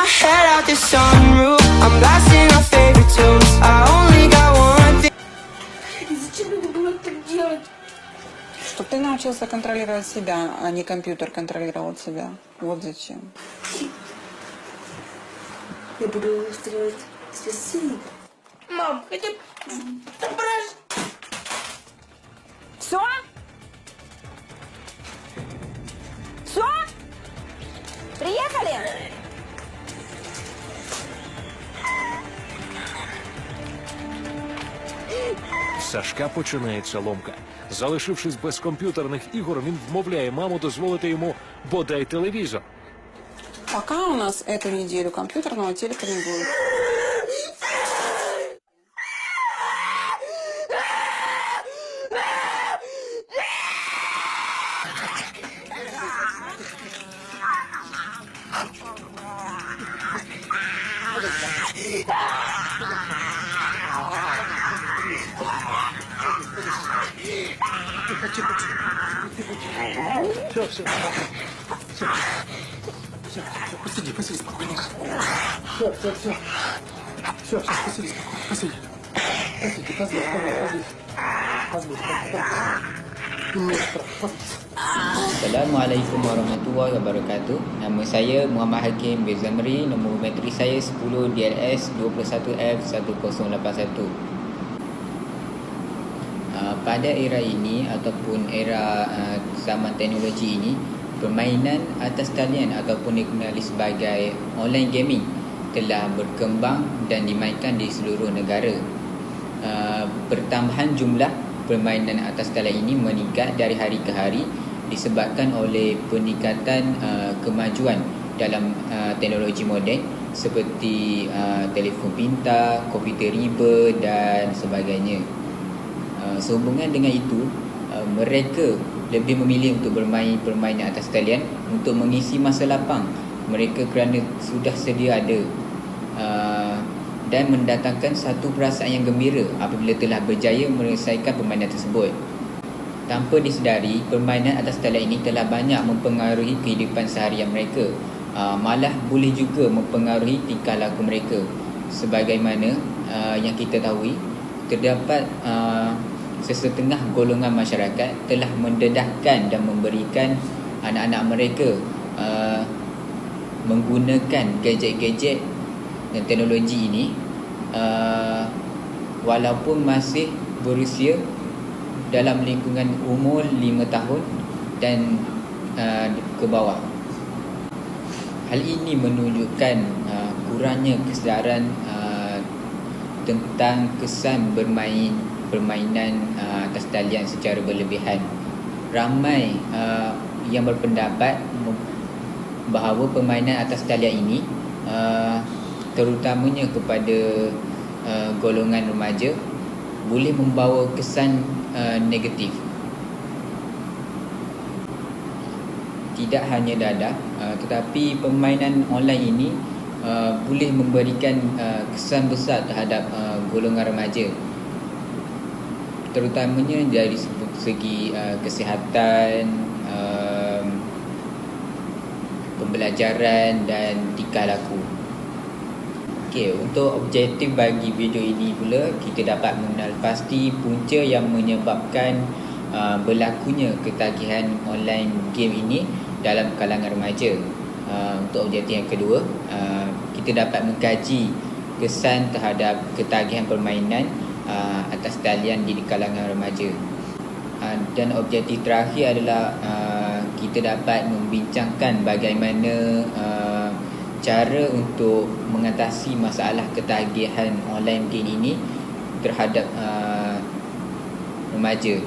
my head out the sunroof. I'm blasting our favorite tunes. I only got one thing. Зачем надо было так делать? Чтобы ты научился контролировать себя, а не компьютер контролировал тебя. Вот зачем. Я буду устраивать себе сына. Мам, хотя бы брось. Все? Все? Приехали? В Сашка починається ломка. Залишившись без комп'ютерних ігор, він вмовляє маму дозволити йому бодай телевізор. Пока у нас эту неделю компьютерного телека не будет. Посиди спокойненько. Все, посиди спокойно, посиди. Позли. Assalamualaikum warahmatullahi wabarakatuh. Nama saya Muhammad Hakim bin Zamri. Nombor matrik saya 10 DLS 21F1081. Pada era ini ataupun era zaman teknologi ini, permainan atas talian ataupun dikenali sebagai online gaming telah berkembang dan dimainkan di seluruh negara. Pertambahan jumlah permainan atas talian ini meningkat dari hari ke hari disebabkan oleh peningkatan kemajuan dalam teknologi moden seperti telefon pintar, komputer riba dan sebagainya. Sehubungan dengan itu, mereka lebih memilih untuk bermain permainan atas talian untuk mengisi masa lapang mereka kerana sudah sedia ada dan mendatangkan satu perasaan yang gembira apabila telah berjaya menyelesaikan permainan tersebut. Tanpa disedari, permainan atas talian ini telah banyak mempengaruhi kehidupan seharian mereka, malah boleh juga mempengaruhi tingkah laku mereka. Sebagaimana yang kita tahu, terdapat sesetengah golongan masyarakat telah mendedahkan dan memberikan anak-anak mereka menggunakan gadget-gadget dan teknologi ini walaupun masih berusia dalam lingkungan umur 5 tahun dan ke bawah. Hal ini menunjukkan kurangnya kesedaran tentang kesan permainan atas talian secara berlebihan. Ramai yang berpendapat bahawa permainan atas talian ini terutamanya kepada golongan remaja boleh membawa kesan negatif. Tidak hanya dadah, tetapi permainan online ini boleh memberikan kesan besar terhadap golongan remaja, terutamanya dari segi kesihatan, pembelajaran dan tingkah laku. Okey, untuk objektif bagi video ini pula, kita dapat mengenal pasti punca yang menyebabkan berlakunya ketagihan online game ini dalam kalangan remaja. Untuk objektif yang kedua, kita dapat mengkaji kesan terhadap ketagihan permainan atas talian di kalangan remaja. Dan objektif terakhir adalah kita dapat membincangkan bagaimana cara untuk mengatasi masalah ketagihan online game ini terhadap remaja.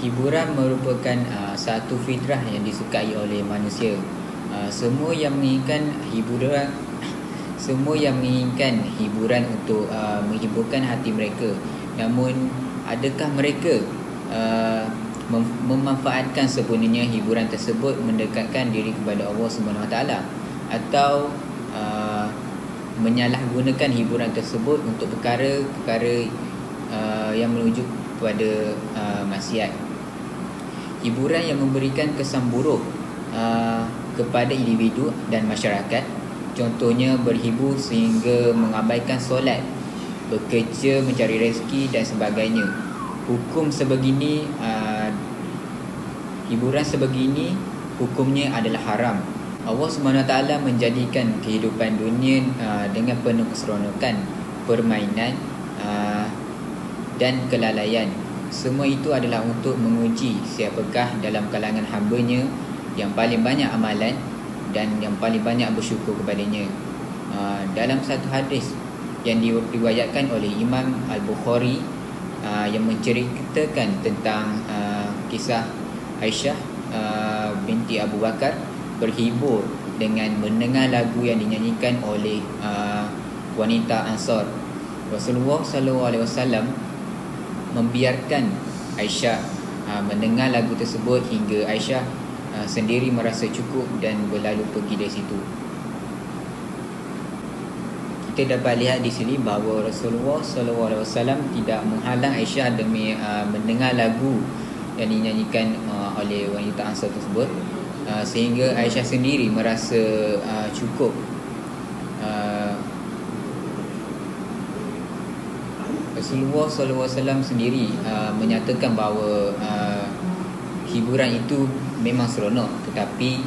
Hiburan merupakan satu fitrah yang disukai oleh manusia. Semua yang menginginkan hiburan untuk menghiburkan hati mereka. Namun, adakah mereka memanfaatkan sepenuhnya hiburan tersebut mendekatkan diri kepada Allah SWT, atau menyalahgunakan hiburan tersebut untuk perkara-perkara yang menuju kepada maksiat? Hiburan yang memberikan kesan buruk kepada individu dan masyarakat. Contohnya berhibur sehingga mengabaikan solat, bekerja mencari rezeki dan sebagainya. Hukum sebegini, hiburan sebegini hukumnya adalah haram. Allah SWT menjadikan kehidupan dunia dengan penuh keseronokan, permainan dan kelalaian. Semua itu adalah untuk menguji siapakah dalam kalangan hamba-Nya yang paling banyak amalan dan yang paling banyak bersyukur kepadanya. Dalam satu hadis yang diriwayatkan oleh Imam Al-Bukhari yang menceritakan tentang kisah Aisyah binti Abu Bakar berhibur dengan mendengar lagu yang dinyanyikan oleh wanita Ansar. Rasulullah SAW membiarkan Aisyah mendengar lagu tersebut hingga Aisyah sendiri merasa cukup dan berlalu pergi dari situ. Kita dapat lihat di sini bahawa Rasulullah SAW tidak menghalang Aisyah demi mendengar lagu yang dinyanyikan oleh wanita Ansar tersebut, sehingga Aisyah sendiri merasa cukup. Rasulullah SAW sendiri menyatakan bahawa hiburan itu memang seronok, tetapi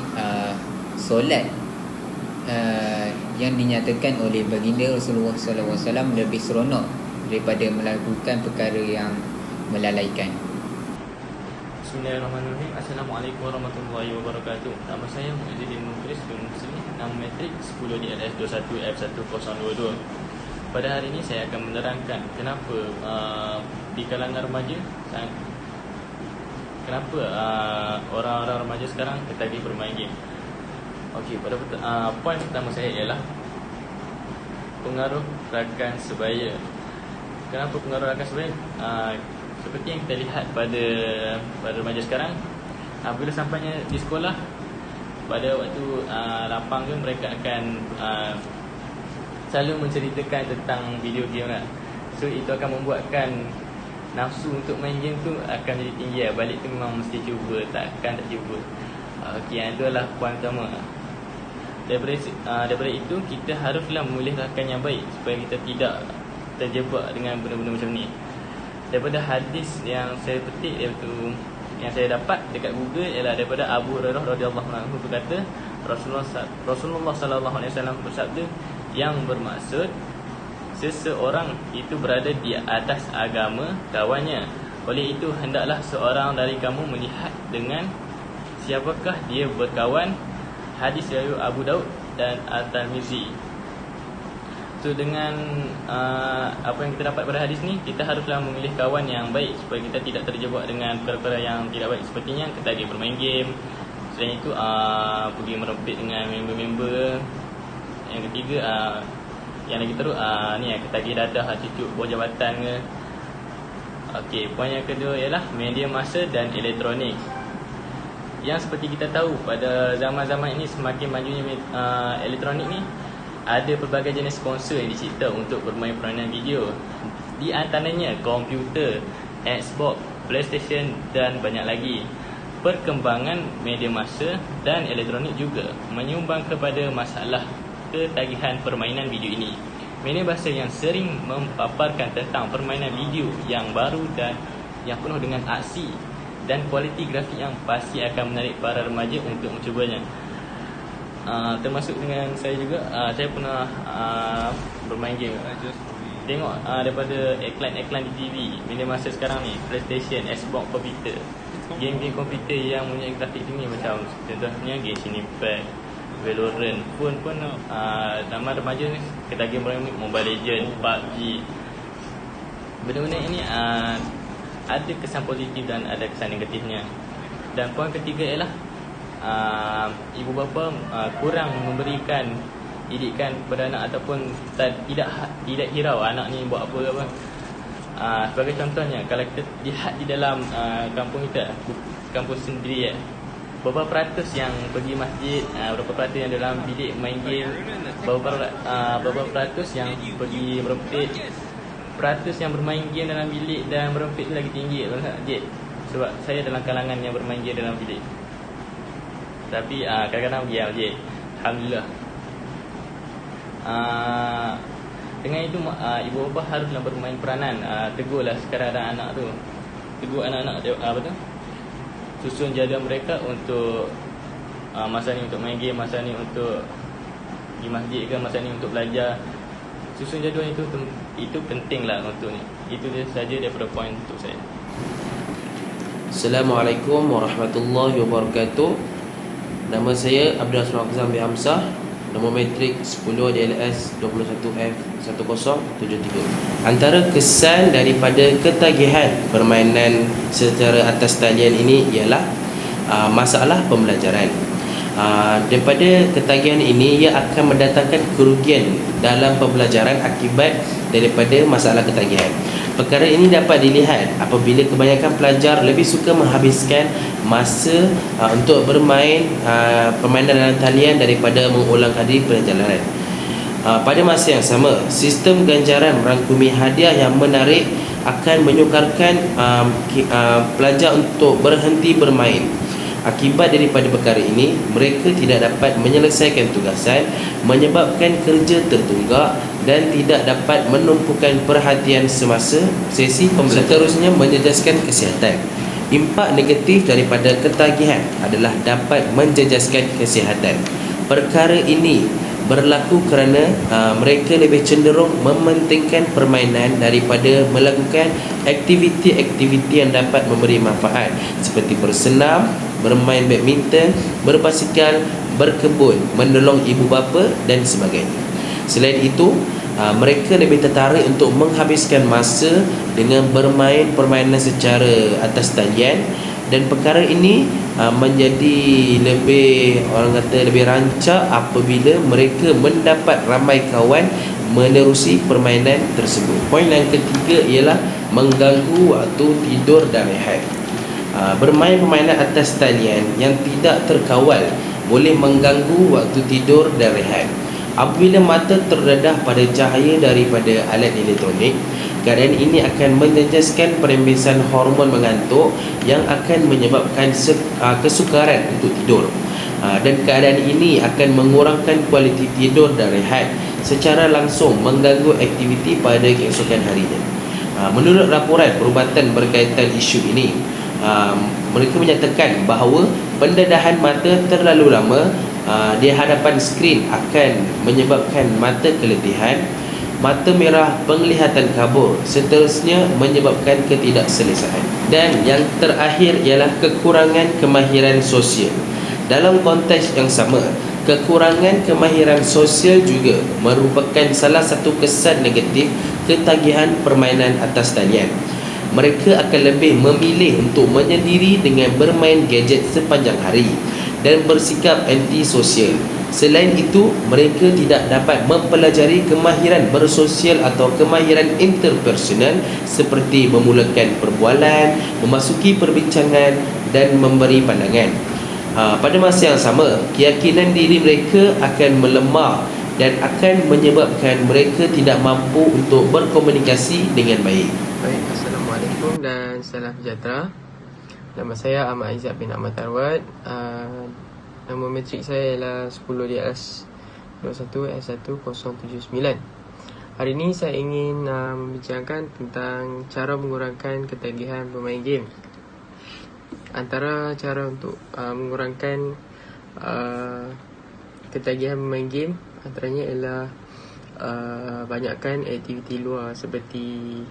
solat yang dinyatakan oleh baginda Rasulullah SAW lebih seronok daripada melakukan perkara yang melalaikan. Bismillahirrahmanirrahim. Assalamualaikum warahmatullahi wabarakatuh. Nama saya Muizuddin Mukris bin Muslim, nama matrik 10 di LS 21F1022. Pada hari ini saya akan menerangkan kenapa di kalangan remaja kenapa orang-orang remaja sekarang ketagih bermain game. Okey, pada poin pertama saya ialah pengaruh rakan sebaya. Kenapa pengaruh rakan sebaya? Seperti yang kita lihat pada remaja sekarang, bila sampainya di sekolah, pada waktu lapang tu mereka akan selalu menceritakan tentang video game lah. So itu akan membuatkan nafsu untuk main game tu akan jadi tinggi lah. Balik tu memang mesti cuba, takkan tak cuba. Okey, yang itu adalah poin pertama. Daripada itu kita haruslah memilih rakan yang baik supaya kita tidak terjebak dengan benda-benda macam ni. Daripada hadis yang saya petik, iaitu yang saya dapat dekat Google, ialah daripada Abu Hurairah radhiyallahu anhu berkata, Rasulullah sallallahu alaihi wasallam bersabda, yang bermaksud seseorang itu berada di atas agama kawannya. Oleh itu hendaklah seorang dari kamu melihat dengan siapakah dia berkawan. Hadis riwayat Abu Daud dan At-Tirmizi. So dengan apa yang kita dapat pada hadis ni, kita haruslah memilih kawan yang baik supaya kita tidak terjebak dengan perkara yang tidak baik, sepertinya ketagih bermain game. Selain itu pergi merempit dengan member-member. Yang ketiga yang lagi teruk ni ketagih dadah, cucuk bawah jabatan ke. Okey, poin yang kedua ialah media massa dan elektronik. Yang seperti kita tahu, pada zaman-zaman ini semakin majunya elektronik ni, ada pelbagai jenis sponsor yang dicipta untuk bermain permainan video. Di antaranya komputer, Xbox, PlayStation dan banyak lagi. Perkembangan media massa dan elektronik juga menyumbang kepada masalah ketagihan permainan video ini. Media massa yang sering mempaparkan tentang permainan video yang baru dan yang penuh dengan aksi dan kualiti grafik yang pasti akan menarik para remaja untuk mencubanya. Termasuk dengan saya juga, saya pernah bermain game. Tengok daripada iklan-iklan di TV, media masa sekarang ni, PlayStation, Xbox, komputer, game-game komputer yang mempunyai grafik tinggi, macam contohnya Genshin Impact, Valorant. Pun nama remaja ni ketagih bermain Mobile Legends, PUBG. Benda-benda ini ada kesan positif dan ada kesan negatifnya. Dan poin ketiga ialah ibu bapa kurang memberikan didikan kepada anak, ataupun tidak hirau anak ni buat apa. Sebagai contohnya, kalau kita lihat di dalam kampung kita, kampung sendiri berapa peratus yang pergi masjid, berapa peratus yang dalam bilik main game, berapa peratus yang pergi merempit. Peratus yang bermain game dalam bilik dan merempit tu lagi tinggi, sebab saya dalam kalangan yang bermain game dalam bilik. Tapi kadang-kadang pergi masjid. Alhamdulillah. Dengan itu ibu bapa haruslah bermain peranan. Tegurlah sekarang anak tu. Tegur anak-anak susun jadual mereka untuk masa ni untuk main game, masa ni untuk di masjid ke, masa ni untuk belajar. Susun jadual itu pentinglah untuk ni. Itu dia saja daripada poin untuk saya. Assalamualaikum warahmatullahi wabarakatuh. Nama saya Abdul Asraf Zambi Hamzah. Nombor matrik 10 DLS 21F1073. Antara kesan daripada ketagihan permainan secara atas talian ini ialah masalah pembelajaran. Daripada ketagihan ini, ia akan mendatangkan kerugian dalam pembelajaran akibat daripada masalah ketagihan. Perkara ini dapat dilihat apabila kebanyakan pelajar lebih suka menghabiskan masa untuk bermain permainan dalam talian daripada mengulang kali pelajaran. Pada masa yang sama, sistem ganjaran merangkumi hadiah yang menarik akan menyukarkan pelajar untuk berhenti bermain. Akibat daripada perkara ini, mereka tidak dapat menyelesaikan tugasan, menyebabkan kerja tertunggak dan tidak dapat menumpukan perhatian semasa sesi pembelajaran. Seterusnya, menjejaskan kesihatan. Impak negatif daripada ketagihan adalah dapat menjejaskan kesihatan. Perkara ini berlaku kerana mereka lebih cenderung mementingkan permainan daripada melakukan aktiviti-aktiviti yang dapat memberi manfaat seperti bersenam, bermain badminton, berbasikal, berkebun, menolong ibu bapa dan sebagainya. Selain itu, mereka lebih tertarik untuk menghabiskan masa dengan bermain permainan secara atas talian, dan perkara ini menjadi lebih, orang kata, lebih rancak apabila mereka mendapat ramai kawan menerusi permainan tersebut. Poin yang ketiga ialah mengganggu waktu tidur dan rehat. Bermain permainan atas talian yang tidak terkawal boleh mengganggu waktu tidur dan rehat. Apabila mata terdedah pada cahaya daripada alat elektronik, keadaan ini akan menjejaskan perembesan hormon mengantuk yang akan menyebabkan kesukaran untuk tidur. Dan keadaan ini akan mengurangkan kualiti tidur dan rehat, secara langsung mengganggu aktiviti pada keesokan harinya. Menurut laporan perubatan berkaitan isu ini, mereka menyatakan bahawa pendedahan mata terlalu lama di hadapan skrin akan menyebabkan mata keletihan, mata merah, penglihatan kabur, seterusnya menyebabkan ketidakselesaan. Dan yang terakhir ialah kekurangan kemahiran sosial. Dalam konteks yang sama, kekurangan kemahiran sosial juga merupakan salah satu kesan negatif ketagihan permainan atas talian. Mereka akan lebih memilih untuk menyendiri dengan bermain gadget sepanjang hari dan bersikap antisosial. Selain itu, mereka tidak dapat mempelajari kemahiran bersosial atau kemahiran interpersonal seperti memulakan perbualan, memasuki perbincangan dan memberi pandangan. Pada masa yang sama, keyakinan diri mereka akan melemah dan akan menyebabkan mereka tidak mampu untuk berkomunikasi dengan baik. Baik, Assalamualaikum dan salam sejahtera. Nama saya Ahmad Aizat bin Ahmad Tarwat. Nama matrik saya ialah 10 DLS 21S1079. Hari ini saya ingin membincangkan tentang cara mengurangkan ketagihan bermain game. Antara cara untuk mengurangkan ketagihan bermain game antaranya ialah banyakkan aktiviti luar seperti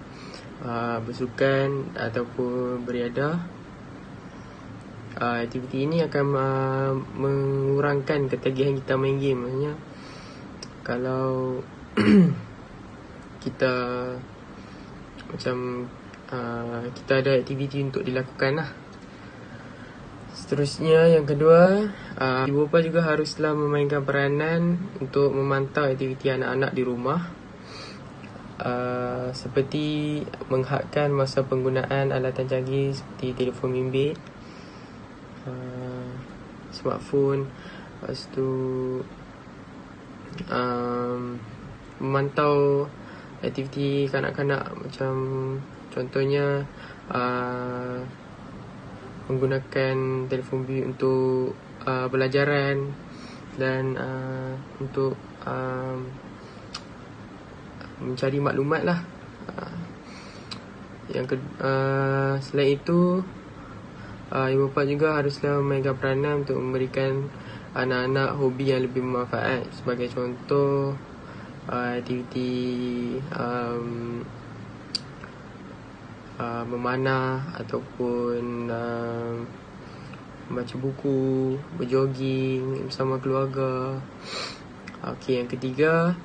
bersukan ataupun beriadah. Aktiviti ini akan mengurangkan ketagihan kita main game. Maksudnya kalau kita macam kita ada aktiviti untuk dilakukan lah. Seterusnya, yang kedua, ibu bapa juga haruslah memainkan peranan untuk memantau aktiviti anak-anak di rumah, seperti menghadkan masa penggunaan alatan canggih seperti telefon bimbit, smartphone. Lepas tu memantau aktiviti kanak-kanak, macam contohnya menggunakan telefon bimbit untuk pelajaran dan untuk mencari maklumat lah. Selain itu, ibu bapa juga haruslah memegang peranan untuk memberikan anak-anak hobi yang lebih bermanfaat. Sebagai contoh, aktiviti memanah ataupun membaca buku, berjoging bersama keluarga. Okey, yang ketiga,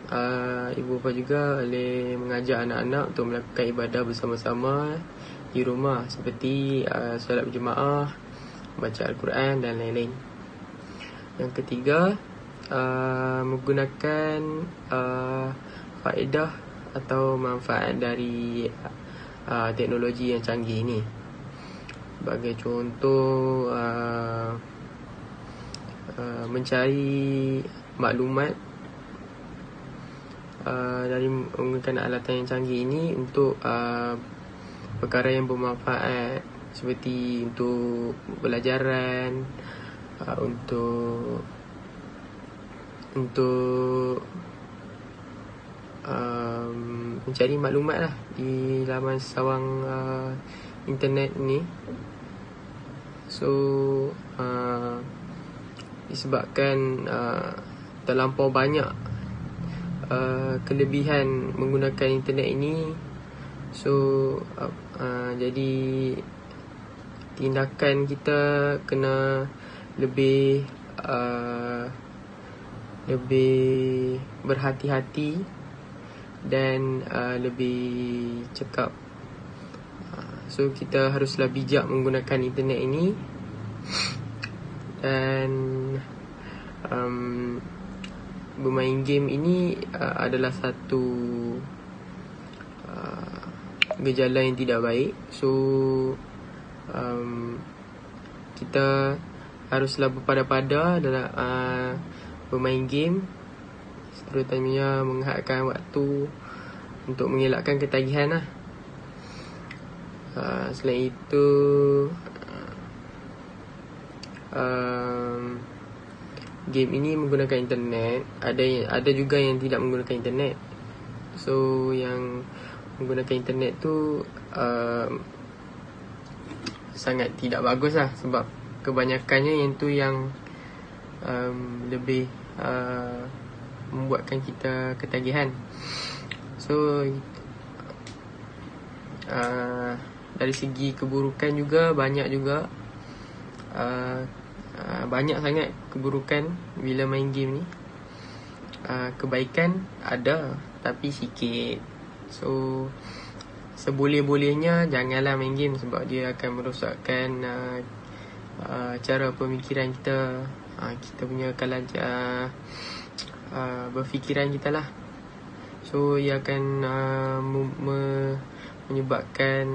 ibu bapa juga boleh mengajak anak-anak untuk melakukan ibadah bersama-sama di rumah seperti solat berjemaah, baca Al-Quran dan lain-lain. Yang ketiga, menggunakan faedah atau manfaat dari teknologi yang canggih ini. Sebagai contoh, mencari maklumat dari menggunakan alatan yang canggih ini untuk perkara yang bermanfaat seperti untuk pelajaran, untuk mencari maklumat lah di laman sawang internet ni. So disebabkan terlampau banyak kelebihan menggunakan internet ini, so jadi tindakan kita kena lebih berhati-hati dan lebih cekap. So kita haruslah bijak menggunakan internet ini. Dan bermain game ini adalah satu gejala yang tidak baik. So kita haruslah berpada-pada dalam bermain game, terutamanya menghadkan waktu untuk mengelakkan ketagihan lah. Selain itu, game ini menggunakan internet. Ada juga yang tidak menggunakan internet. So yang menggunakan internet tu sangat tidak bagus lah, sebab kebanyakannya yang tu yang lebih membuatkan kita ketagihan. So dari segi keburukan juga banyak juga. Banyak sangat keburukan bila main game ni. Kebaikan ada tapi sikit. So seboleh-bolehnya janganlah main game, sebab dia akan merosakkan cara pemikiran kita, kita punya berfikiran kita lah. So ia akan menyebabkan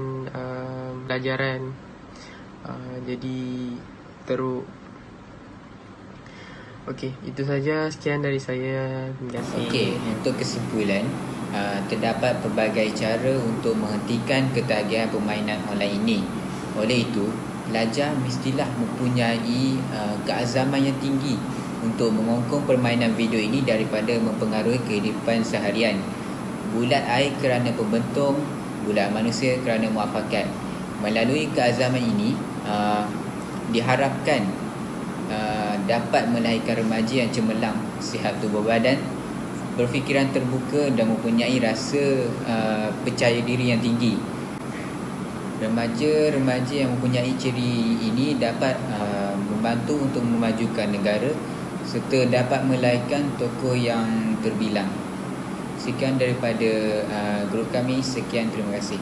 pelajaran jadi teruk. Okey, itu saja, sekian dari saya. Terima kasih. Okey, untuk kesimpulan, terdapat pelbagai cara untuk menghentikan ketagihan permainan online ini. Oleh itu, pelajar mestilah mempunyai keazaman yang tinggi untuk mengongkong permainan video ini daripada mempengaruhi kehidupan seharian. Bulat air kerana pembentung, bulat manusia kerana muafakat. Melalui keazaman ini, diharapkan dapat melahirkan remaja yang cemerlang, sihat tubuh badan, berfikiran terbuka dan mempunyai rasa percaya diri yang tinggi. Remaja-remaja yang mempunyai ciri ini dapat membantu untuk memajukan negara serta dapat melahirkan tokoh yang terbilang. Sekian daripada grup kami. Sekian, terima kasih.